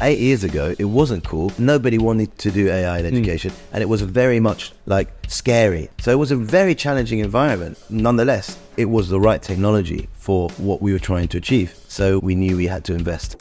8 years ago, it wasn't cool. Nobody wanted to do AI in education, and it was very much like scary. So it was a very challenging environment. Nonetheless, it was the right technology for what we were trying to achieve. So we knew we had to invest.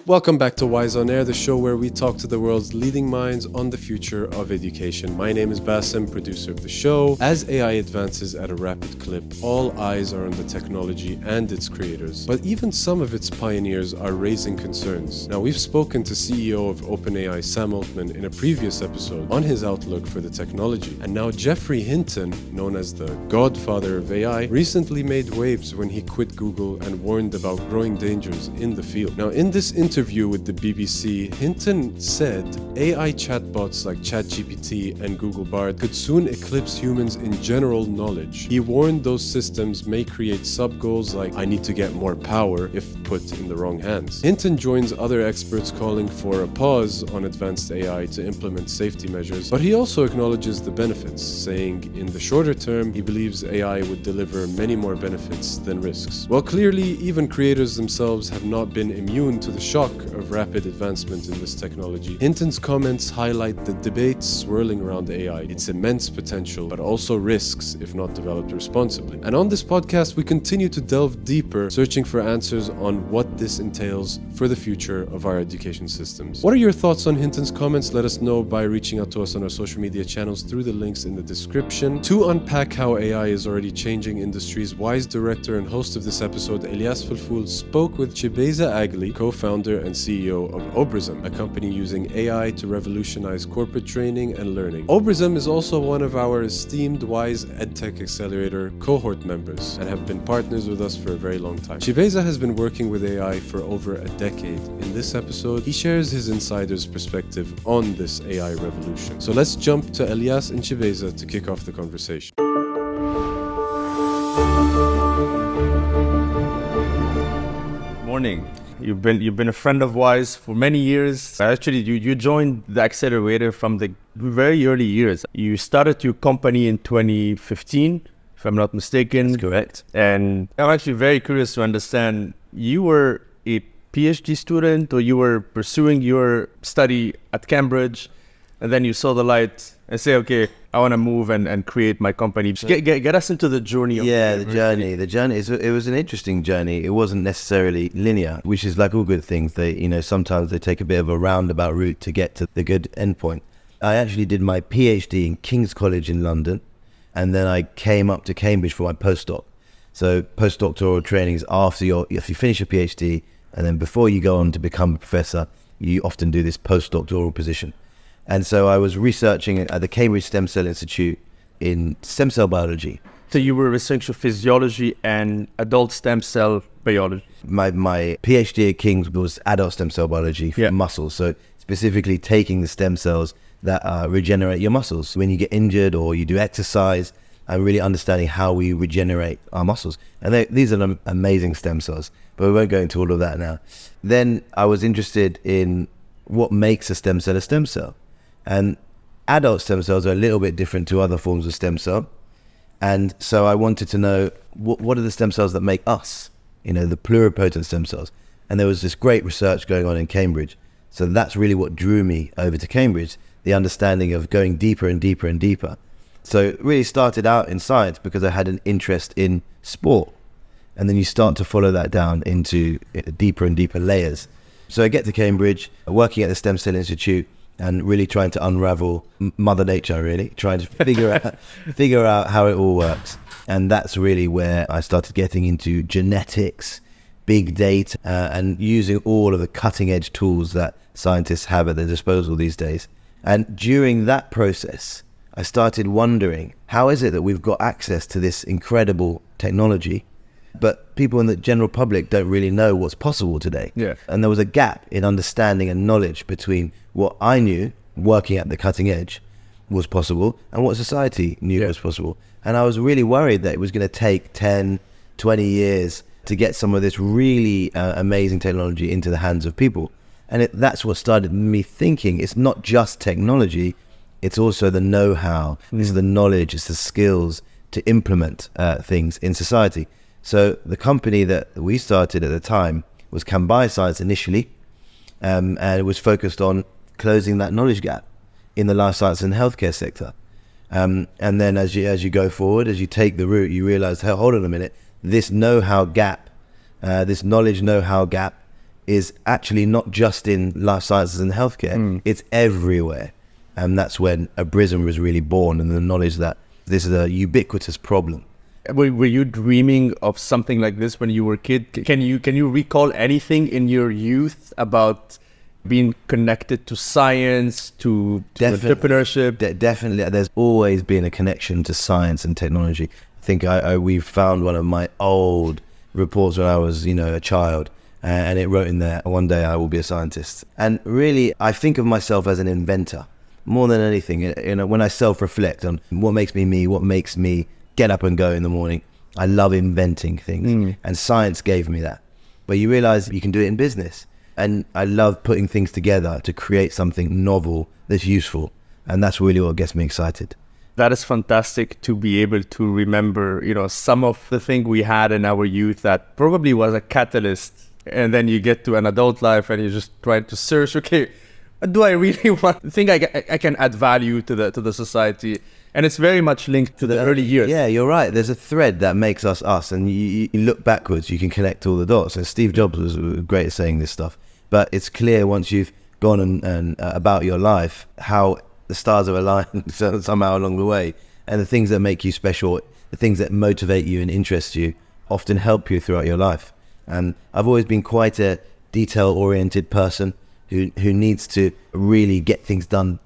Welcome back to Wise on Air, the show where we talk to the world's leading minds on the future of education. My name is Bassem, producer of the show. As AI advances at a rapid clip, all eyes are on the technology and its creators. But even some of its pioneers are raising concerns. Now, we've spoken to CEO of OpenAI, Sam Altman, in a previous episode on his outlook for the technology. And now Geoffrey Hinton, known as the godfather of AI, recently made waves when he quit Google and warned about growing dangers in the field. Now, in this interview with the BBC, Hinton said AI chatbots like ChatGPT and Google Bard could soon eclipse humans in general knowledge. He warned those systems may create sub-goals like "I need to get more power" if put in the wrong hands. Hinton joins other experts calling for a pause on advanced AI to implement safety measures, but he also acknowledges the benefits, saying in the shorter term, he believes AI would deliver many more benefits than risks. Well, clearly, even creators themselves have not been immune to the shock of rapid advancement in this technology. Hinton's comments highlight the debates swirling around AI, its immense potential, but also risks if not developed responsibly. And on this podcast, we continue to delve deeper, searching for answers on what this entails for the future of our education systems. What are your thoughts on Hinton's comments? Let us know by reaching out to us on our social media channels through the links in the description. To unpack how AI is already changing industries, Wise director and host of this episode, Elyas spoke with Chibeza Agley, co-founder and CEO of Obrizum, a company using AI to revolutionize corporate training and learning. Obrizum is also one of our esteemed Wise Edtech Accelerator cohort members and have been partners with us for a very long time. Chibeza has been working with AI for over a decade. In this episode, he shares his insider's perspective on this AI revolution. So let's jump to Elyas and Chibeza to kick off the conversation. Morning. You've been a friend of Wise for many years. Actually, you joined the accelerator from the very early years. You started your company in 2015, if I'm not mistaken. That's correct. And I'm actually very curious to understand, you were a PhD student or you were pursuing your study at Cambridge, and then you saw the light and say, okay, I want to move and create my company. Get us into the journey. The journey. It was an interesting journey. It wasn't necessarily linear, which is like all good things. Sometimes they take a bit of a roundabout route to get to the good endpoint. I actually did my PhD in King's College in London, and then I came up to Cambridge for my postdoc. So postdoctoral training is if you finish your PhD, and then before you go on to become a professor, you often do this postdoctoral position. And so I was researching at the Cambridge Stem Cell Institute in stem cell biology. So you were researching physiology and adult stem cell biology. My PhD at King's was adult stem cell biology for muscles. So specifically taking the stem cells that regenerate your muscles. When you get injured or you do exercise, and really understanding how we regenerate our muscles. And these are amazing stem cells, but we won't go into all of that now. Then I was interested in what makes a stem cell. And adult stem cells are a little bit different to other forms of stem cell. And so I wanted to know what are the stem cells that make us, the pluripotent stem cells. And there was this great research going on in Cambridge. So that's really what drew me over to Cambridge, the understanding of going deeper and deeper and deeper. So it really started out in science because I had an interest in sport. And then you start to follow that down into deeper and deeper layers. So I get to Cambridge, working at the Stem Cell Institute, and really trying to unravel Mother Nature, really, trying to figure out how it all works. And that's really where I started getting into genetics, big data, and using all of the cutting edge tools that scientists have at their disposal these days. And during that process, I started wondering, how is it that we've got access to this incredible technology, but people in the general public don't really know what's possible today? Yeah. And there was a gap in understanding and knowledge between what I knew, working at the cutting edge, was possible, and what society knew was possible. And I was really worried that it was going to take 10, 20 years to get some of this really amazing technology into the hands of people. And that's what started me thinking, it's not just technology, it's also the know-how, it's the knowledge, it's the skills to implement things in society. So the company that we started at the time was Can Bioscience initially, and it was focused on closing that knowledge gap in the life science and healthcare sector. And then as you go forward, as you take the route, you realize, hey, hold on a minute, this know-how gap, this knowledge know-how gap is actually not just in life sciences and healthcare, it's everywhere. And that's when Obrizum was really born, and the knowledge that this is a ubiquitous problem. Were you dreaming of something like this when you were a kid? Can you recall anything in your youth about being connected to science, to entrepreneurship? Definitely. There's always been a connection to science and technology. I think we found one of my old reports when I was, a child, and it wrote in there, one day I will be a scientist. And really, I think of myself as an inventor more than anything. When I self-reflect on what makes me me, what makes me get up and go in the morning, I love inventing things, and science gave me that. But you realize you can do it in business, and I love putting things together to create something novel that's useful, and that's really what gets me excited. That is fantastic to be able to remember, some of the thing we had in our youth that probably was a catalyst, and then you get to an adult life and you just try to search, okay, do I really think I can add value to the society? And it's very much linked to the early years. Yeah, you're right. There's a thread that makes us us, and you look backwards, you can connect all the dots. And Steve Jobs was great at saying this stuff. But it's clear once you've gone and about your life, how the stars have aligned somehow along the way. And the things that make you special, the things that motivate you and interest you, often help you throughout your life. And I've always been quite a detail-oriented person who needs to really get things done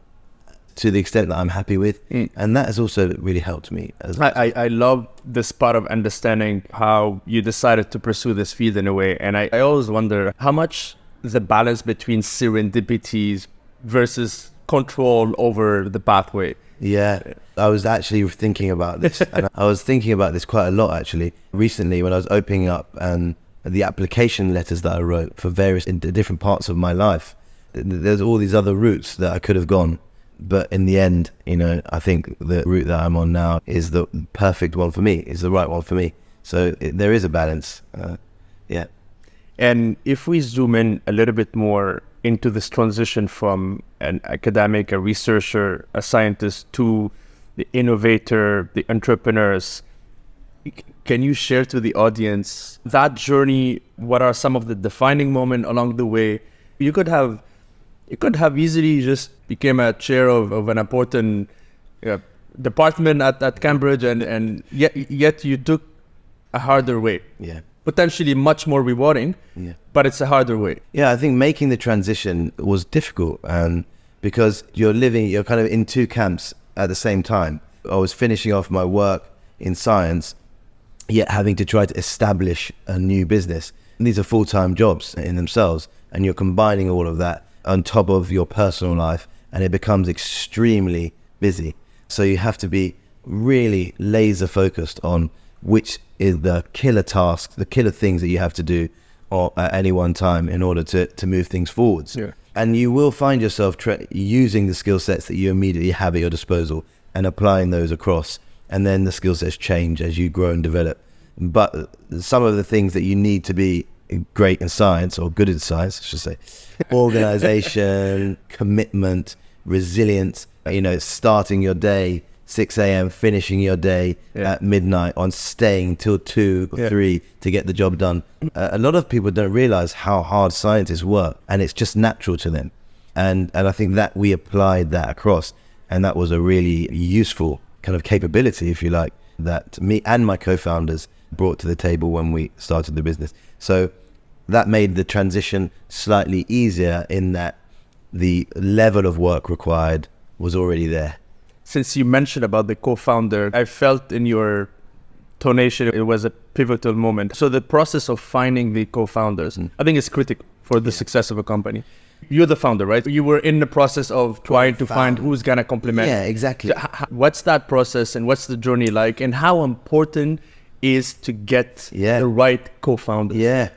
to the extent that I'm happy with. And that has also really helped me. I love this part of understanding how you decided to pursue this field in a way. And I always wonder how much the balance between serendipities versus control over the pathway. Yeah, I was actually thinking about this. And I was thinking about this quite a lot, actually. Recently, when I was opening up and the application letters that I wrote for various different parts of my life, there's all these other routes that I could have gone. But in the end, I think the route that I'm on now is the perfect one for me, is the right one for me. So there is a balance. Yeah. And if we zoom in a little bit more into this transition from an academic, a researcher, a scientist to the innovator, the entrepreneurs, can you share to the audience that journey? What are some of the defining moments along the way? You could have easily just became a chair of an important department at Cambridge, and yet you took a harder way. Yeah. Potentially much more rewarding, but it's a harder way. Yeah, I think making the transition was difficult, because you're kind of in two camps at the same time. I was finishing off my work in science, yet having to try to establish a new business. And these are full-time jobs in themselves, and you're combining all of that on top of your personal life, and it becomes extremely busy. So you have to be really laser focused on which is the killer tasks, the killer things that you have to do at any one time in order to move things forwards. Yeah. And you will find yourself using the skill sets that you immediately have at your disposal and applying those across. And then the skill sets change as you grow and develop. But some of the things that you need to be great in science, or good in science, I should say, organization, commitment, resilience, starting your day 6 a.m., finishing your day at midnight, on staying till 2 or 3 to get the job done. A lot of people don't realize how hard scientists work, and it's just natural to them. And I think that we applied that across, and that was a really useful kind of capability, if you like, that me and my co-founders brought to the table when we started the business. So that made the transition slightly easier in that the level of work required was already there. Since you mentioned about the co-founder, I felt in your tonation it was a pivotal moment. So the process of finding the co-founders, I think is critical for the success of a company. You're the founder, right? You were in the process of trying to find who's going to complement. Yeah, exactly. So what's that process, and what's the journey like, and how important is to get the right co-founder? Yeah.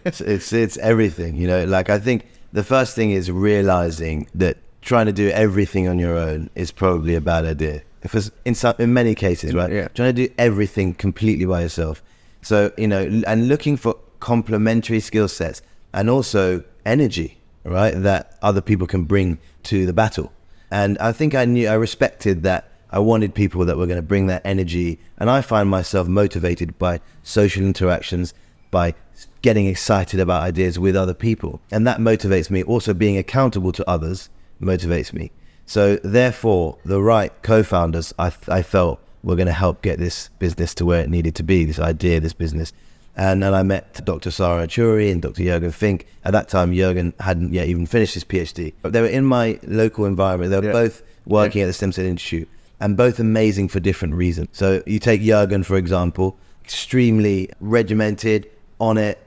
It's everything, I think the first thing is realizing that trying to do everything on your own is probably a bad idea. Because in many cases, right? Yeah. Trying to do everything completely by yourself. So, and looking for complementary skill sets and also energy, right, that other people can bring to the battle. And I think I respected that. I wanted people that were going to bring that energy, and I find myself motivated by social interactions, by getting excited about ideas with other people, and that motivates me. Also, being accountable to others motivates me. So therefore, the right co-founders I felt were going to help get this business to where it needed to be, this idea, this business. And then I met Dr. Sarah Churi and Dr. Jürgen Fink. At that time, Jürgen hadn't yet even finished his PhD. But they were in my local environment. They were both working at the Stem Cell Institute, and both amazing for different reasons. So you take Jürgen, for example, extremely regimented, on it,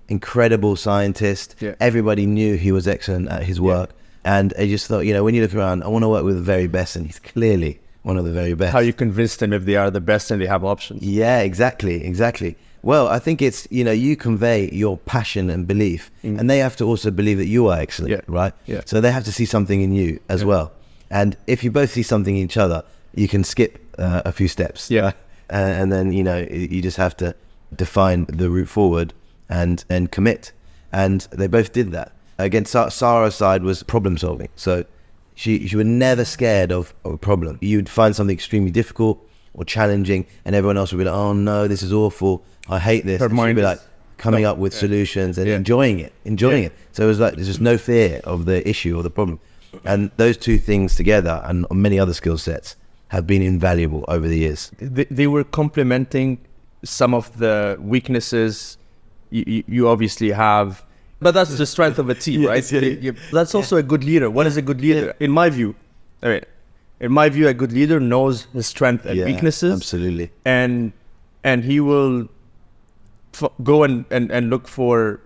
incredible scientist. Everybody knew he was excellent at his work. And I just thought, when you look around, I want to work with the very best, and he's clearly one of the very best. How you convince them if they are the best and they have options? Yeah, exactly. Well, I think it's, you convey your passion and belief, and they have to also believe that you are excellent, right? So they have to see something in you as well. And if you both see something in each other, you can skip a few steps. And then, you just have to define the route forward and commit. And they both did that. Again, Sarah's side was problem solving. So she was never scared of a problem. You'd find something extremely difficult or challenging, and everyone else would be like, oh no, this is awful, I hate this. Her and mind she'd be like coming up with solutions and enjoying it. So it was like, there's just no fear of the issue or the problem. And those two things together, and many other skill sets, have been invaluable over the years. They were complementing some of the weaknesses you obviously have, but that's the strength of a team, right? That's also a good leader. What is a good leader? In my view, a good leader knows his strengths and weaknesses. Absolutely. And he will go and look for,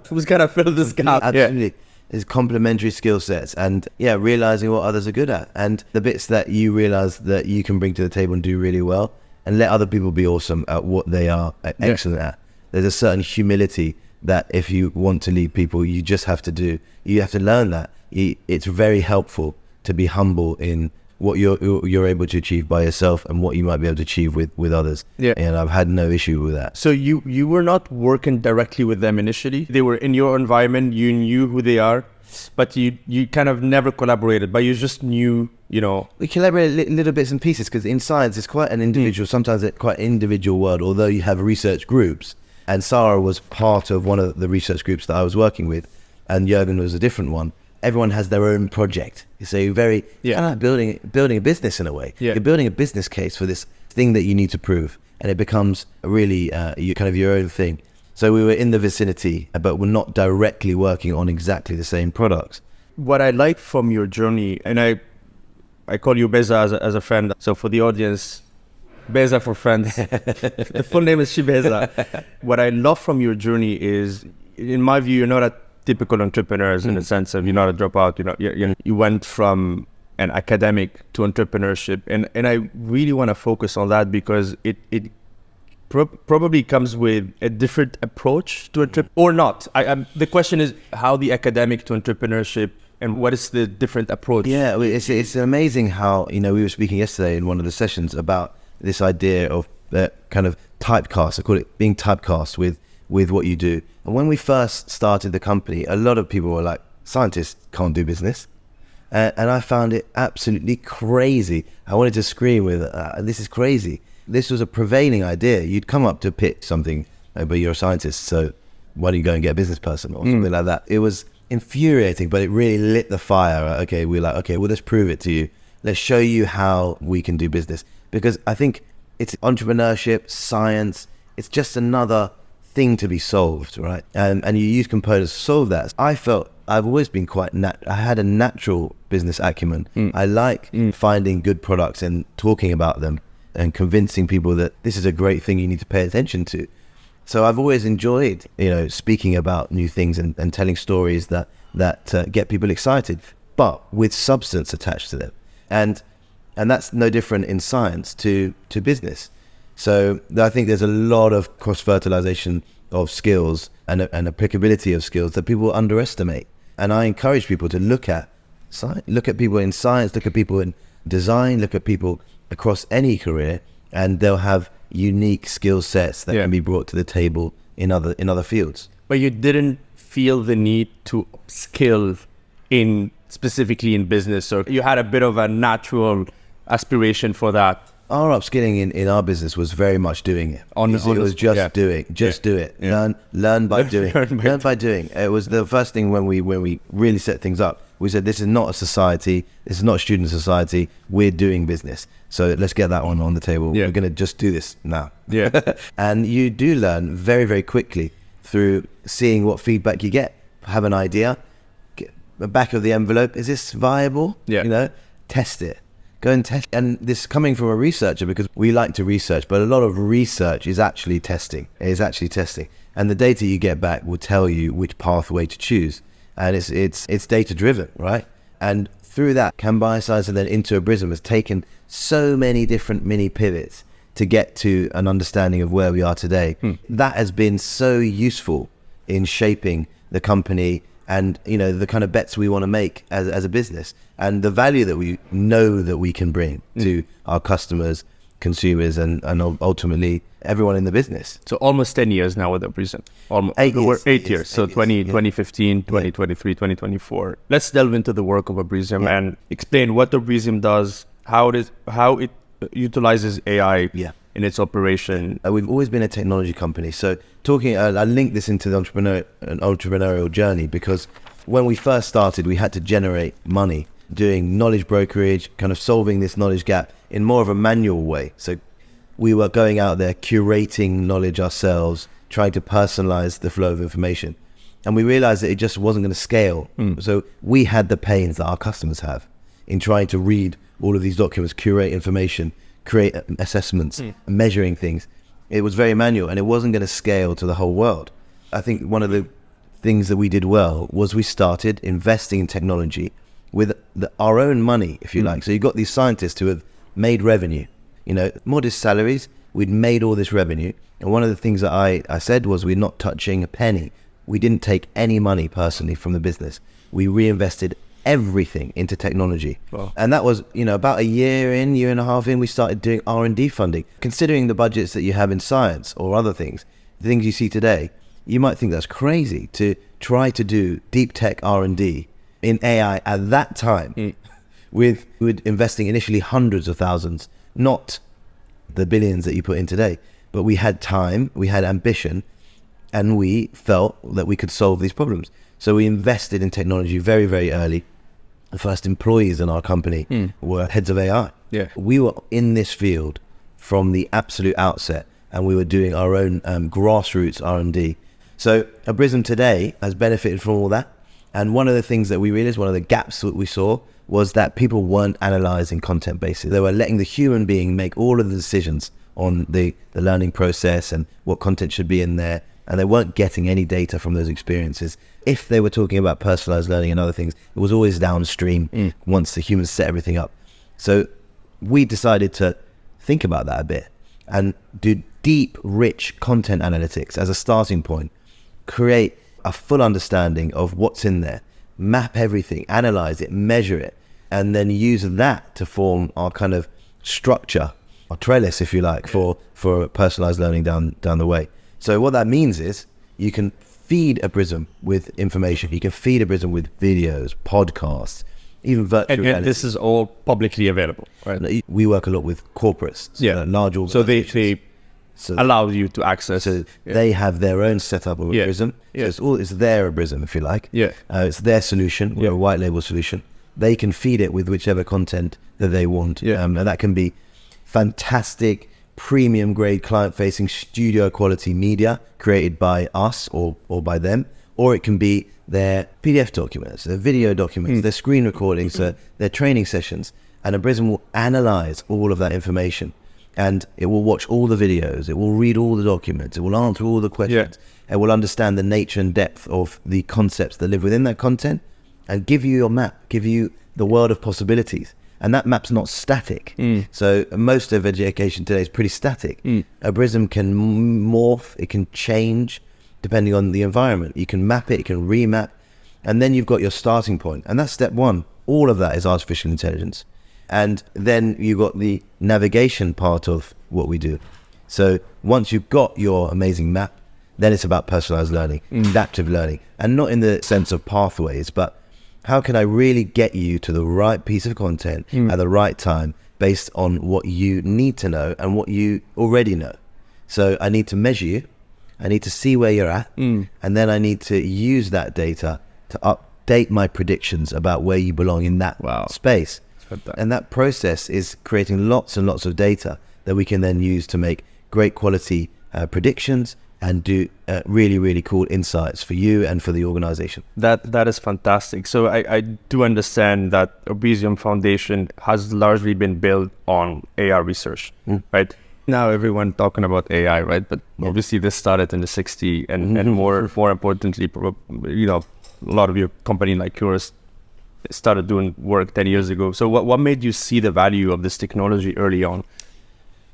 who's gonna fill this gap. Absolutely. Is complementary skill sets, and realizing what others are good at, and the bits that you realize that you can bring to the table and do really well, and let other people be awesome at what they are excellent at. There's a certain humility that if you want to lead people, you just have to do. You have to learn that. It's very helpful to be humble in what you're able to achieve by yourself and what you might be able to achieve with others. And I've had no issue with that. So you were not working directly with them initially. They were in your environment. You knew who they are, but you kind of never collaborated, but you just knew, We collaborated little bits and pieces, because in science it's quite an individual, sometimes it's quite an individual world, although you have research groups. And Sarah was part of one of the research groups that I was working with, and Jürgen was a different one. Everyone has their own project. So you're very kind of building a business in a way. You're building a business case for this thing that you need to prove, and it becomes really your own thing. So we were in the vicinity, but we're not directly working on exactly the same products. What I like from your journey, and I call you Beza as a friend. So for the audience, Beza for friends. The full name is Chibeza. What I love from your journey is, in my view, you're not a typical entrepreneurs in the sense of you're not a dropout. You went from an academic to entrepreneurship, and I really want to focus on that because it probably comes with a different approach to entrepreneurship or not. The question is how the academic to entrepreneurship, and what is the different approach? Yeah, it's amazing how we were speaking yesterday in one of the sessions about this idea of kind of typecast. I call it being typecast with what you do. And when we first started the company, a lot of people were like, scientists can't do business. And I found it absolutely crazy. I wanted to scream with, this is crazy. This was a prevailing idea. You'd come up to pitch something, but you're a scientist, so why don't you go and get a business person or something like that? It was infuriating, but it really lit the fire. Okay, we're like, okay, well, let's prove it to you. Let's show you how we can do business. Because I think it's entrepreneurship, science, it's just another thing to be solved, right? And you use components to solve that. I felt I've always been I had a natural business acumen. I like finding good products and talking about them and convincing people that this is a great thing you need to pay attention to. So I've always enjoyed, speaking about new things and telling stories that get people excited, but with substance attached to them. And that's no different in science to business. So I think there's a lot of cross-fertilization of skills and applicability of skills that people underestimate. And I encourage people to look at people in science, look at people in design, look at people across any career, and they'll have unique skill sets that can be brought to the table in other fields. But you didn't feel the need to upskill specifically in business, so you had a bit of a natural aspiration for that. Our upskilling in our business was very much doing it. It was just do it. Yeah. Learn by doing. Learn by doing. It was the first thing when we really set things up. We said, this is not a society. This is not a student society. We're doing business. So let's get that one on the table. Yeah. We're going to just do this now. Yeah. And you do learn very, very quickly through seeing what feedback you get. Have an idea. Get the back of the envelope. Is this viable? Yeah. Test it. Go and test. And this coming from a researcher, because we like to research, but a lot of research is actually testing. And the data you get back will tell you which pathway to choose. And it's data driven, right? And through that, Chibeza and then into Obrizum has taken so many different mini pivots to get to an understanding of where we are today. That has been so useful in shaping the company and the kind of bets we want to make as a business, and the value that we know that we can bring to our customers, consumers, and ultimately everyone in the business. So almost 10 years now with Obrizum. Almost 8 years. So 2015, 2023, 2024. Let's delve into the work of Obrizum and explain what Obrizum does, how it utilizes AI in its operation. We've always been a technology company. So I link this into the entrepreneurial journey, because when we first started, we had to generate money doing knowledge brokerage, kind of solving this knowledge gap in more of a manual way. So we were going out there curating knowledge ourselves, trying to personalize the flow of information. And we realized that it just wasn't going to scale. So we had the pains that our customers have in trying to read all of these documents, curate information, create assessments, measuring things. It was very manual, and it wasn't going to scale to the whole world. I think one of the things that we did well was we started investing in technology with our own money, if you like. So you got these scientists who have made revenue, modest salaries. We'd made all this revenue. And one of the things that I said was, we're not touching a penny. We didn't take any money personally from the business. We reinvested everything into technology. Wow. And that was, about a year and a half in, we started doing R&D funding. Considering the budgets that you have in science or other things, the things you see today, you might think that's crazy to try to do deep tech R&D in AI at that time, with investing initially hundreds of thousands, not the billions that you put in today. But we had time, we had ambition, and we felt that we could solve these problems. So we invested in technology very, very early. The first employees in our company were heads of AI. Yeah. We were in this field from the absolute outset, and we were doing our own grassroots R&D. So Obrizum today has benefited from all that. And one of the things that we realized, one of the gaps that we saw, was that people weren't analyzing content bases. They were letting the human being make all of the decisions on the learning process and what content should be in there. And they weren't getting any data from those experiences. If they were talking about personalized learning and other things, it was always downstream once the humans set everything up. So we decided to think about that a bit and do deep, rich content analytics as a starting point, create a full understanding of what's in there, map everything, analyze it, measure it, and then use that to form our kind of structure, our trellis, if you like, for personalized learning down the way. So what that means is you can feed Obrizum with information. You can feed Obrizum with videos, podcasts, even virtual reality. And this is all publicly available, right? We work a lot with corporates, large organizations. So they allow you to access. So they have their own setup of Obrizum. So it's their Obrizum, if you like. It's their solution. We're a white label solution. They can feed it with whichever content that they want. And that can be fantastic, premium grade, client facing, studio quality media created by us or by them. Or it can be their PDF documents, their video documents, their screen recordings, their training sessions. And Obrizum will analyze all of that information. And it will watch all the videos, it will read all the documents, it will answer all the questions, it will understand the nature and depth of the concepts that live within that content, and give you your map, give you the world of possibilities. And that map's not static. So most of education today is pretty static. Obrizum can morph, it can change depending on the environment. You can map it, you can remap, and then you've got your starting point. And that's step one. All of that is artificial intelligence. And then you got the navigation part of what we do. So once you've got your amazing map, then it's about personalized learning, adaptive learning, and not in the sense of pathways, but how can I really get you to the right piece of content at the right time based on what you need to know and what you already know. So I need to measure you, I need to see where you're at, and then I need to use that data to update my predictions about where you belong in that space. And that process is creating lots and lots of data that we can then use to make great quality predictions and do really, really cool insights for you and for the organization. That is fantastic. So I do understand that Obrizum Foundation has largely been built on AI research, right? Now everyone talking about AI, right? But obviously this started in the 60s and more importantly, you know, a lot of your company like yours started doing work 10 years ago. So what made you see the value of this technology early on?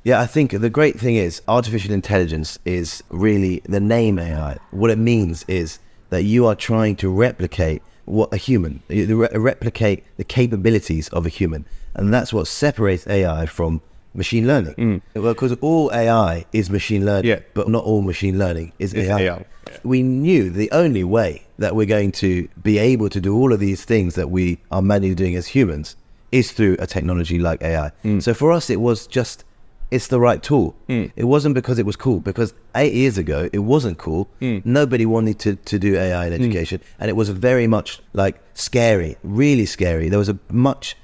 Yeah, I think the great thing is artificial intelligence is really the name AI. What it means is that you are trying to replicate what a human, replicate the capabilities of a human. And that's what separates AI from machine learning. Well, because all AI is machine learning, but not all machine learning is AI. Yeah. We knew the only way that we're going to be able to do all of these things that we are manually doing as humans is through a technology like AI. So for us, it was just, it's the right tool. It wasn't because it was cool, because 8 years ago, it wasn't cool. Nobody wanted to do AI in education. And it was very much like scary, really scary. There was a much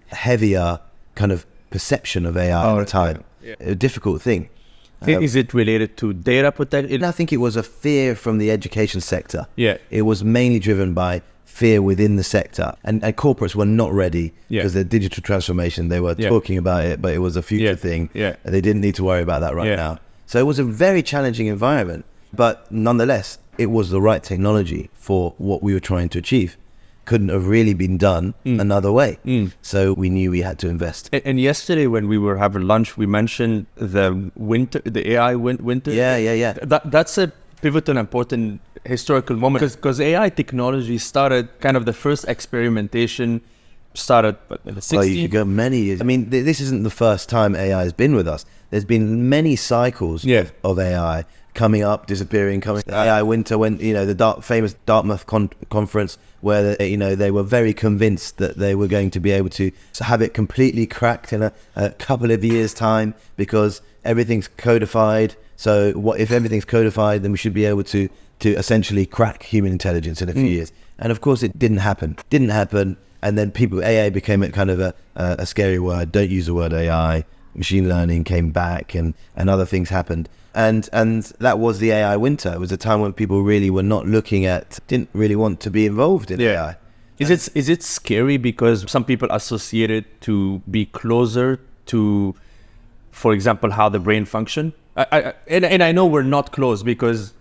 heavier kind of perception of AI at the time. A difficult thing. Is it related to data protection? I think it was a fear from the education sector. Yeah. It was mainly driven by fear within the sector, and corporates were not ready because their digital transformation, they were talking about it, but it was a future thing. They didn't need to worry about that right now. So it was a very challenging environment, but nonetheless, it was the right technology for what we were trying to achieve. Couldn't have really been done another way. So we knew we had to invest. And yesterday when we were having lunch, we mentioned the AI winter. Yeah. That's a pivotal, important historical moment because AI technology started kind of the first experimentation started in the 60s. Well, you could go many years. I mean, this isn't the first time AI has been with us. There's been many cycles of AI coming up, disappearing, coming. AI winter, when the famous Dartmouth conference, where they were very convinced that they were going to be able to have it completely cracked in a couple of years' time because everything's codified. So what if everything's codified? Then we should be able to essentially crack human intelligence in a few years. And of course, it didn't happen. And then AI became a kind of a scary word. Don't use the word AI. Machine learning came back, and other things happened. And that was the AI winter. It was a time when people really were not didn't really want to be involved in AI. Is it scary because some people associate it to be closer to, for example, how the brain function? And I know we're not close because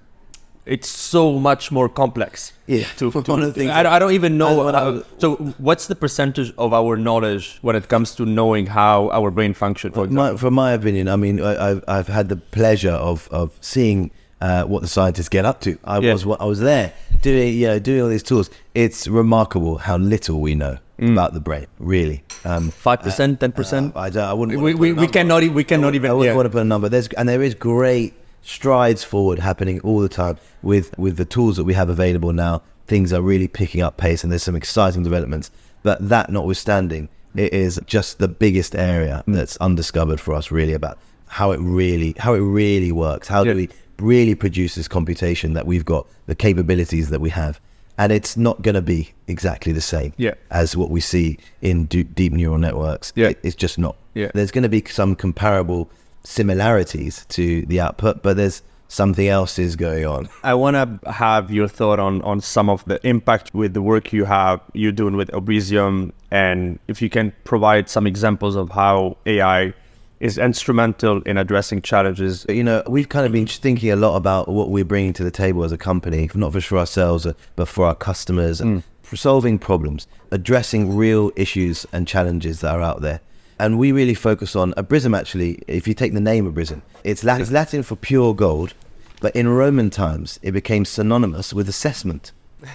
it's so much more complex. One of the things I don't even know. So what's the percentage of our knowledge when it comes to knowing how our brain functions? From my opinion, I mean, I've had the pleasure of seeing what the scientists get up to. I was there doing all these tools. It's remarkable how little we know about the brain, really. 5%, 10%. I wouldn't. We cannot even. I wouldn't want to put a number. There is great strides forward happening all the time with the tools that we have available now. Things are really picking up pace, and there's some exciting developments. But that notwithstanding, it is just the biggest area that's undiscovered for us, really, about how it really works. How do we really produce this computation that we've got, the capabilities that we have? And it's not going to be exactly the same as what we see in deep neural networks. It's just not. There's going to be some comparable similarities to the output, but there's something else is going on. I want to have your thought on some of the impact with the work you're doing with Obrizum, and if you can provide some examples of how AI is instrumental in addressing challenges. We've kind of been thinking a lot about what we're bringing to the table as a company, not just for ourselves, but for our customers, and for solving problems, addressing real issues and challenges that are out there. And we really focus on Obrizum. Actually, if you take the name Obrizum, it's Latin for pure gold, but in Roman times, it became synonymous with assessment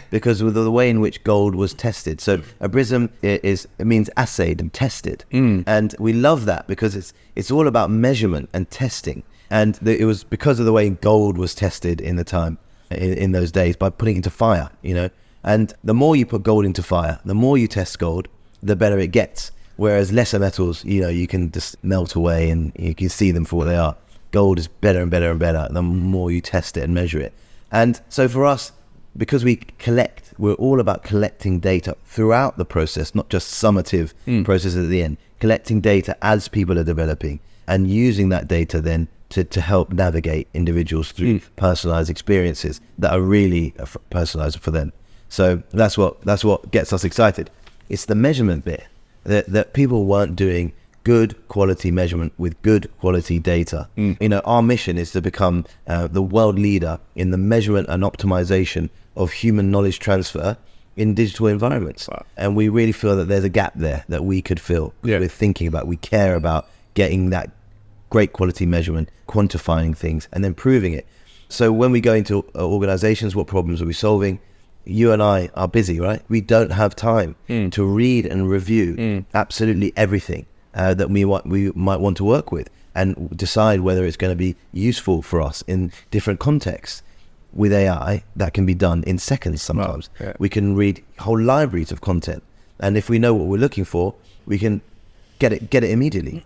because of the way in which gold was tested. So Obrizum it means assayed and tested. And we love that because it's all about measurement and testing. And it was because of the way gold was tested in the time, in those days, by putting it into fire, you know. And the more you put gold into fire, the more you test gold, the better it gets. Whereas lesser metals, you know, you can just melt away and you can see them for what they are. Gold is better and better and better the more you test it and measure it. And so for us, because we're all about collecting data throughout the process, not just summative processes at the end, collecting data as people are developing and using that data then to help navigate individuals through personalized experiences that are really personalized for them. So that's what gets us excited. It's the measurement bit that people weren't doing good quality measurement with good quality data. You know, our mission is to become the world leader in the measurement and optimization of human knowledge transfer in digital environments. Wow. And we really feel that there's a gap there that we could fill. We're thinking about, we care about getting that great quality measurement, quantifying things, and then proving it. So when we go into organizations, what problems are we solving? You and I are busy, right? We don't have time to read and review absolutely everything that we might want to work with and decide whether it's going to be useful for us in different contexts. With AI, that can be done in seconds sometimes. We can read whole libraries of content, and if we know what we're looking for, we can get it immediately.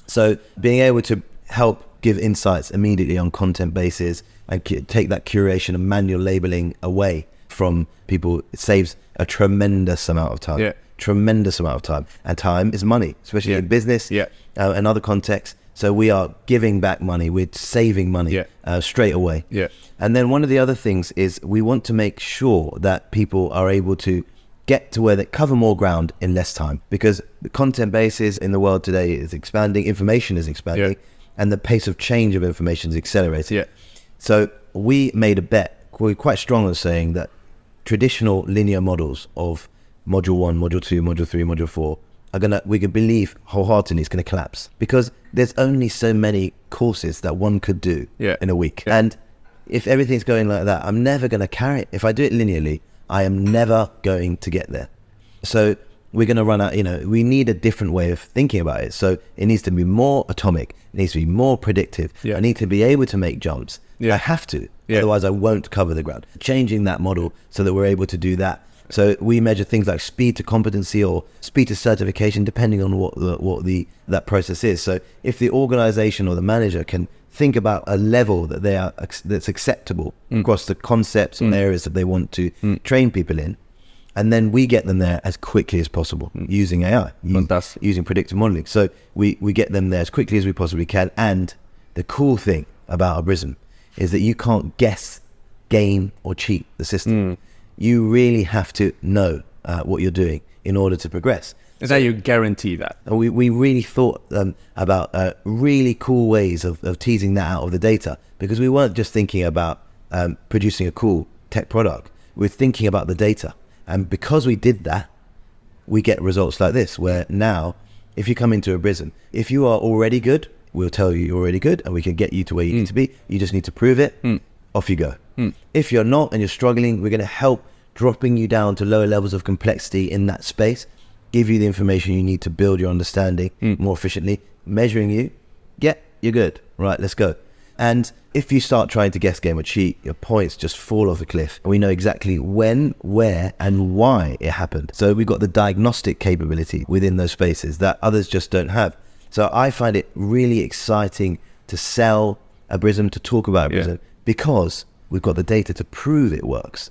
So being able to help give insights immediately on content bases and take that curation and manual labeling away from people, it saves a tremendous amount of time. Tremendous amount of time. And time is money, especially in business and other contexts. So we are giving back money, we're saving money straight away. And then one of the other things is we want to make sure that people are able to get to where they cover more ground in less time, because the content bases in the world today is expanding, information is expanding, and the pace of change of information is accelerating. So we made a bet, we're quite strong on saying that traditional linear models of module 1, module 2, module 3, module 4 we can believe wholeheartedly it's going to collapse, because there's only so many courses that one could do in a week. And if everything's going like that, I'm never going to carry it. If I do it linearly, I am never going to get there. So we're going to run out, you know, we need a different way of thinking about it. So it needs to be more atomic, it needs to be more predictive. I need to be able to make jumps. I have to, otherwise I won't cover the ground. Changing that model so that we're able to do that. So we measure things like speed to competency or speed to certification, depending on what that process is. So if the organization or the manager can think about a level that that's acceptable across the concepts or areas that they want to train people in, and then we get them there as quickly as possible using AI, using predictive modeling. So we get them there as quickly as we possibly can. And the cool thing about Obrizum is that you can't guess, game, or cheat the system. You really have to know what you're doing in order to progress. Is that you guarantee that? And we really thought about really cool ways of teasing that out of the data, because we weren't just thinking about producing a cool tech product. We're thinking about the data. And because we did that, we get results like this, where now, if you come into Obrizum, if you are already good, we'll tell you you're already good and we can get you to where you need to be. You just need to prove it. Off you go. If you're not and you're struggling, we're going to help dropping you down to lower levels of complexity in that space, give you the information you need to build your understanding more efficiently, measuring you, you're good. Right, let's go. And if you start trying to guess, game, or cheat, your points just fall off a cliff. And we know exactly when, where, and why it happened. So we've got the diagnostic capability within those spaces that others just don't have. So I find it really exciting to sell Obrizum, to talk about Obrizum, because we've got the data to prove it works.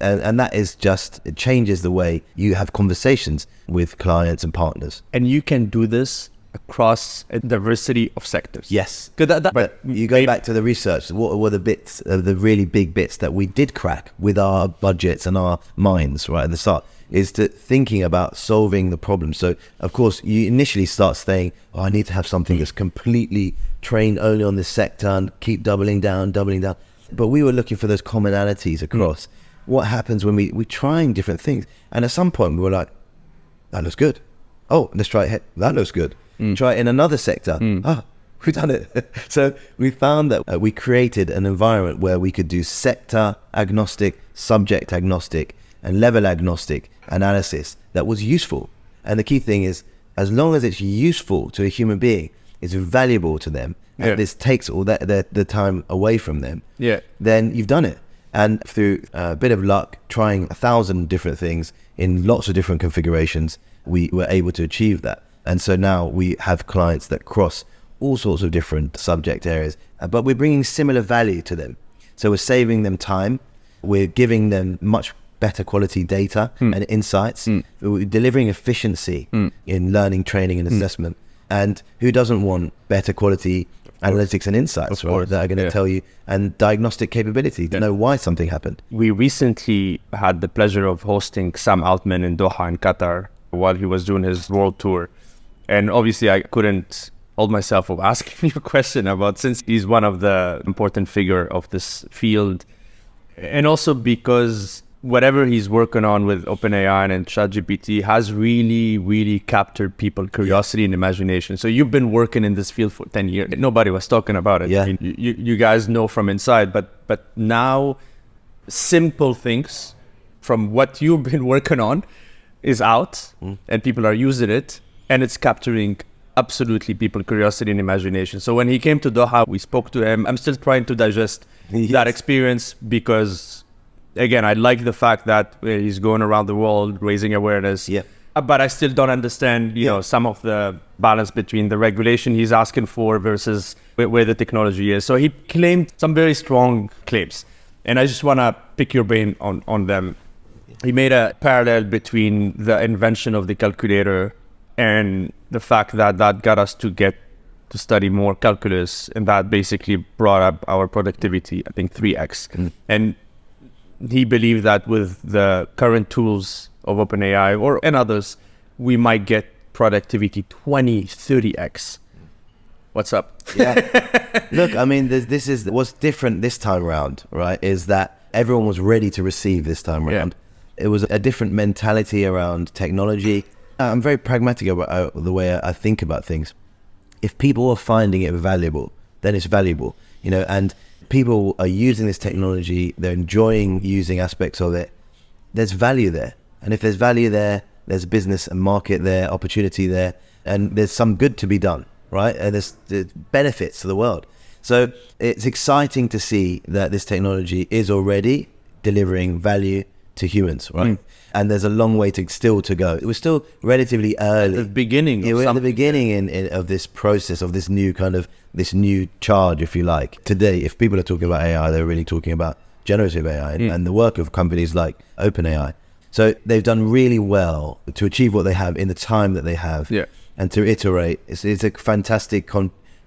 And that is just, it changes the way you have conversations with clients and partners. And you can do this across a diversity of sectors. Yes. But you go back to the research, what were the bits, the really big bits that we did crack with our budgets and our minds right at the start, is to thinking about solving the problem. So of course you initially start saying, I need to have something that's completely trained only on this sector and keep doubling down. But we were looking for those commonalities across. What happens when we're trying different things? And at some point we were like, that looks good. Oh, let's try it. That looks good. Try it in another sector. We've done it. So we found that we created an environment where we could do sector agnostic, subject agnostic, and level agnostic analysis that was useful. And the key thing is, as long as it's useful to a human being, it's valuable to them, and this takes all the time away from them, then you've done it. And through a bit of luck, trying 1,000 different things in lots of different configurations, we were able to achieve that. And so now we have clients that cross all sorts of different subject areas, but we're bringing similar value to them. So we're saving them time, we're giving them much better quality data and insights, we're delivering efficiency in learning, training and assessment. And who doesn't want better quality analytics and insights, right, that are going to tell you, and diagnostic capability to know why something happened. We recently had the pleasure of hosting Sam Altman in Doha in Qatar while he was doing his world tour. And obviously I couldn't hold myself from asking you a question about, since he's one of the important figure of this field, and also because whatever he's working on with OpenAI and ChatGPT has really, really captured people's curiosity and imagination. So you've been working in this field for 10 years. Nobody was talking about it. I mean, you guys know from inside, but now simple things from what you've been working on is out and people are using it, and it's capturing absolutely people's curiosity and imagination. So when he came to Doha, we spoke to him. I'm still trying to digest that experience because, again, I like the fact that he's going around the world raising awareness. But I still don't understand, you know, some of the balance between the regulation he's asking for versus where the technology is. So he claimed some very strong claims, and I just want to pick your brain on them. He made a parallel between the invention of the calculator and the fact that got us to study more calculus, and that basically brought up our productivity, I think 3x. And he believed that with the current tools of OpenAI and others, we might get productivity 30x. What's up? Look, I mean, this is what's different this time around, right? Is that everyone was ready to receive this time around. It was a different mentality around technology. I'm very pragmatic about the way I think about things. If people are finding it valuable, then it's valuable, you know, and people are using this technology, they're enjoying using aspects of it, there's value there. And if there's value there, there's business and market there, opportunity there, and there's some good to be done, right? And there's benefits to the world. So it's exciting to see that this technology is already delivering value to humans, right? And there's a long way to go. We're still relatively early. At the beginning. We're at the beginning of this process, of this new charge, if you like. Today, if people are talking about AI, they're really talking about generative AI and the work of companies like OpenAI. So they've done really well to achieve what they have in the time that they have, and to iterate. It's a fantastic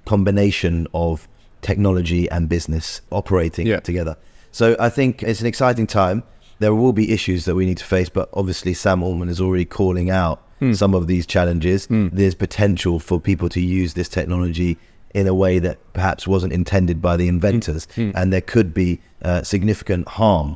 combination of technology and business operating together. So I think it's an exciting time. There will be issues that we need to face, but obviously Sam Altman is already calling out some of these challenges. There's potential for people to use this technology in a way that perhaps wasn't intended by the inventors, and there could be significant harm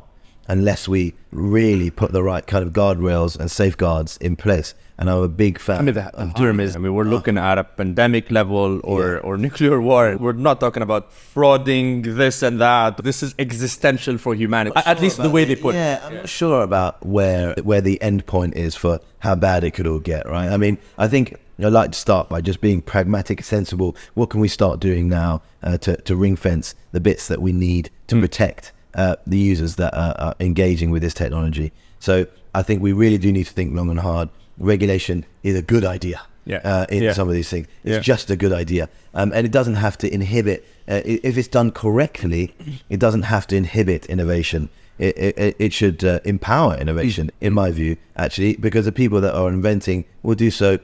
unless we really put the right kind of guardrails and safeguards in place. And I'm a big fan. We're looking at a pandemic level or nuclear war. We're not talking about frauding this and that. This is existential for humanity, at least the way they put it. I'm not sure about where the end point is for how bad it could all get, right? I mean, I think I'd like to start by just being pragmatic, sensible. What can we start doing now to ring fence the bits that we need to protect the users that are engaging with this technology? So I think we really do need to think long and hard. Regulation is a good idea in some of these things. It's just a good idea. And it doesn't have to inhibit, if it's done correctly, it doesn't have to inhibit innovation. It should empower innovation, in my view, actually, because the people that are inventing will do so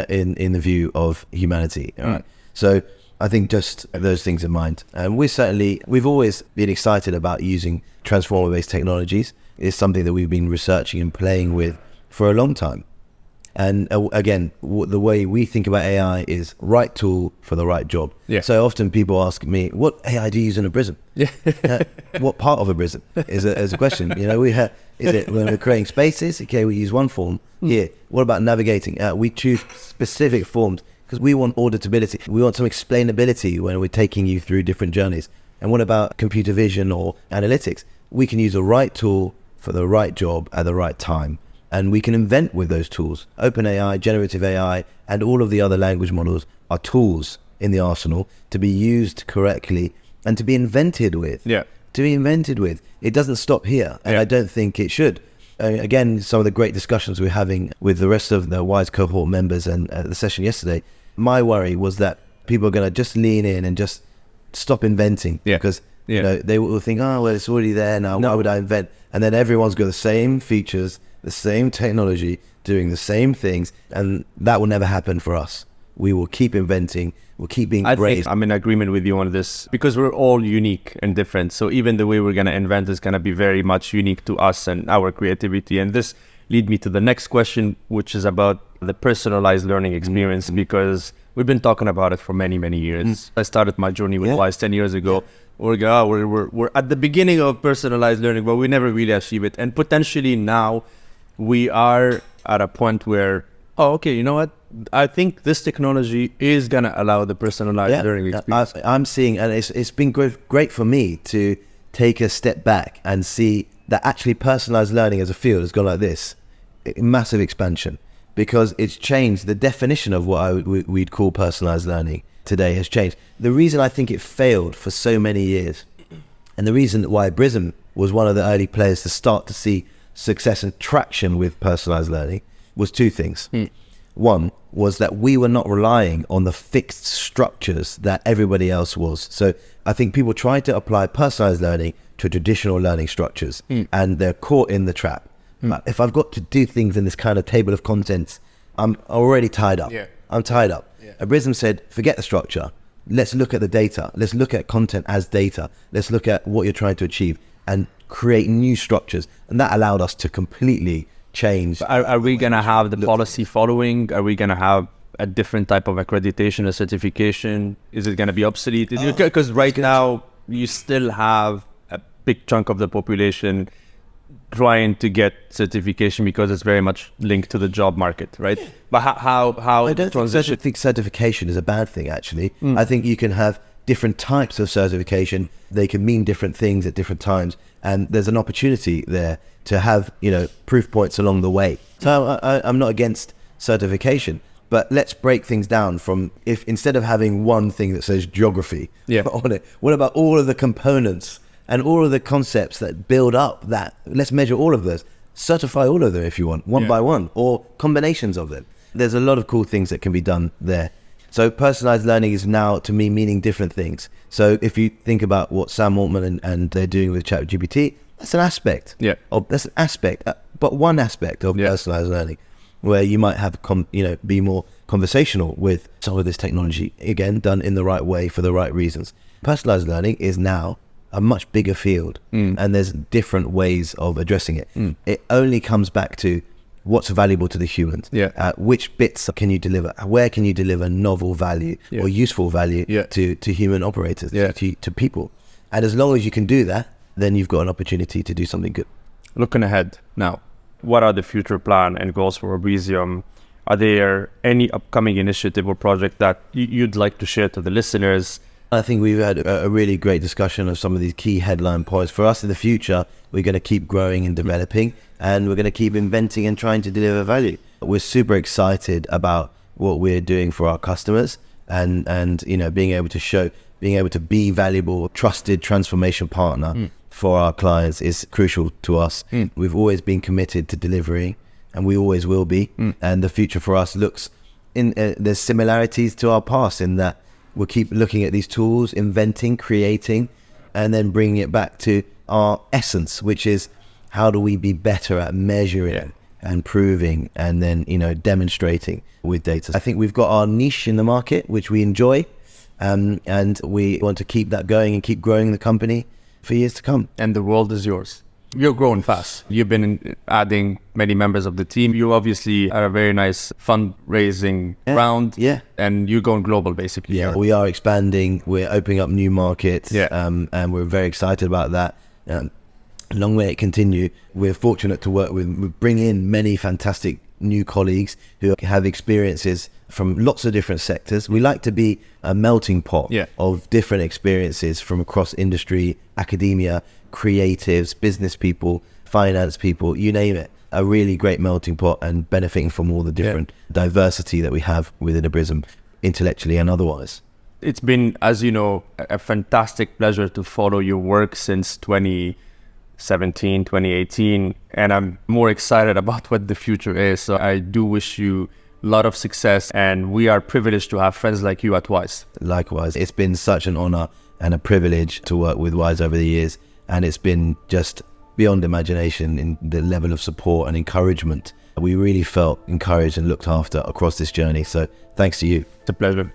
in the view of humanity. All right. So I think just those things in mind. And we've always been excited about using transformer-based technologies. It's something that we've been researching and playing with for a long time. And again, the way we think about AI is right tool for the right job. So often people ask me, what AI do you use in Obrizum? What part of Obrizum is a question. You know, is it when we're creating spaces? Okay, we use one form. Here, what about navigating? We choose specific forms because we want auditability. We want some explainability when we're taking you through different journeys. And what about computer vision or analytics? We can use the right tool for the right job at the right time. And we can invent with those tools. OpenAI, generative AI, and all of the other language models are tools in the arsenal to be used correctly and to be invented with. Yeah. To be invented with. It doesn't stop here, and I don't think it should. Again, some of the great discussions we're having with the rest of the WISE cohort members and the session yesterday, my worry was that people are going to just lean in and just stop inventing because you know, they will think, oh, well, it's already there now. Why would I invent? And then everyone's got the same features, the same technology, doing the same things, and that will never happen for us. We will keep inventing. We'll keep being brave. I think I'm in agreement with you on this because we're all unique and different. So even the way we're going to invent is going to be very much unique to us and our creativity. And this leads me to the next question, which is about the personalized learning experience, because we've been talking about it for many, many years. I started my journey with WISE 10 years ago. We're at the beginning of personalized learning, but we never really achieve it. And potentially now we are at a point where, you know what? I think this technology is going to allow the personalized learning experience. I'm seeing, and it's been great for me to take a step back and see that actually personalized learning as a field has gone like this. Massive expansion, because it's changed. The definition of what we'd call personalized learning today has changed. The reason I think it failed for so many years, and the reason why Obrizum was one of the early players to start to see success and traction with personalized learning, was two things. One was that we were not relying on the fixed structures that everybody else was. So I think people tried to apply personalized learning to traditional learning structures, and they're caught in the trap. If I've got to do things in this kind of table of contents, I'm already tied up. I'm tied up. Obrizum said, forget the structure. Let's look at the data. Let's look at content as data. Let's look at what you're trying to achieve and create new structures. And that allowed us to completely change. Are we going to have the policy following? Are we going to have a different type of accreditation or certification? Is it going to be obsolete? Because right now you still have a big chunk of the population trying to get certification because it's very much linked to the job market, right? But how I don't think certification is a bad thing, actually. I think you can have different types of certification. They can mean different things at different times, and there's an opportunity there to have, proof points along the way. So I'm not against certification, but let's break things down from, if instead of having one thing that says geography on it, what about all of the components and all of the concepts that build up that? Let's measure all of those, certify all of them if you want, one by one, or combinations of them. There's a lot of cool things that can be done there. So personalized learning is now, to me, meaning different things. So if you think about what Sam Altman and they're doing with ChatGPT, that's an aspect. That's an aspect, but one aspect of personalized learning, where you might have, be more conversational with some of this technology, again, done in the right way for the right reasons. Personalized learning is now a much bigger field, and there's different ways of addressing it. It only comes back to what's valuable to the humans. Which bits can you deliver? Where can you deliver novel value or useful value to human operators, to people? And as long as you can do that, then you've got an opportunity to do something good. Looking ahead now, what are the future plan and goals for Obrizum? Are there any upcoming initiative or project that you'd like to share to the listeners? I think we've had a really great discussion of some of these key headline points. For us in the future, we're going to keep growing and developing, and we're going to keep inventing and trying to deliver value. We're super excited about what we're doing for our customers, and being able to be valuable, trusted transformation partner for our clients is crucial to us. We've always been committed to delivering, and we always will be. And the future for us looks there's similarities to our past in that we'll keep looking at these tools, inventing, creating, and then bringing it back to our essence, which is how do we be better at measuring and proving and then, demonstrating with data. I think we've got our niche in the market, which we enjoy, and we want to keep that going and keep growing the company for years to come. And the world is yours. You're growing fast. You've been adding many members of the team. You obviously are a very nice fundraising round. And you're going global, basically. We are expanding. We're opening up new markets. And we're very excited about that. Long may it continue. We're fortunate to work with, we bring in many fantastic new colleagues who have experiences from lots of different sectors. We like to be a melting pot of different experiences from across industry, academia, creatives, business people, finance people, you name it. A really great melting pot and benefiting from all the different diversity that we have within Obrizum, intellectually and otherwise. It's been, as you know, a fantastic pleasure to follow your work since 2017, 2018, and I'm more excited about what the future is. So I do wish you a lot of success, and we are privileged to have friends like you at Wise. Likewise, it's been such an honor and a privilege to work with Wise over the years, and it's been just beyond imagination in the level of support and encouragement. We really felt encouraged and looked after across this journey, so thanks to you. It's a pleasure.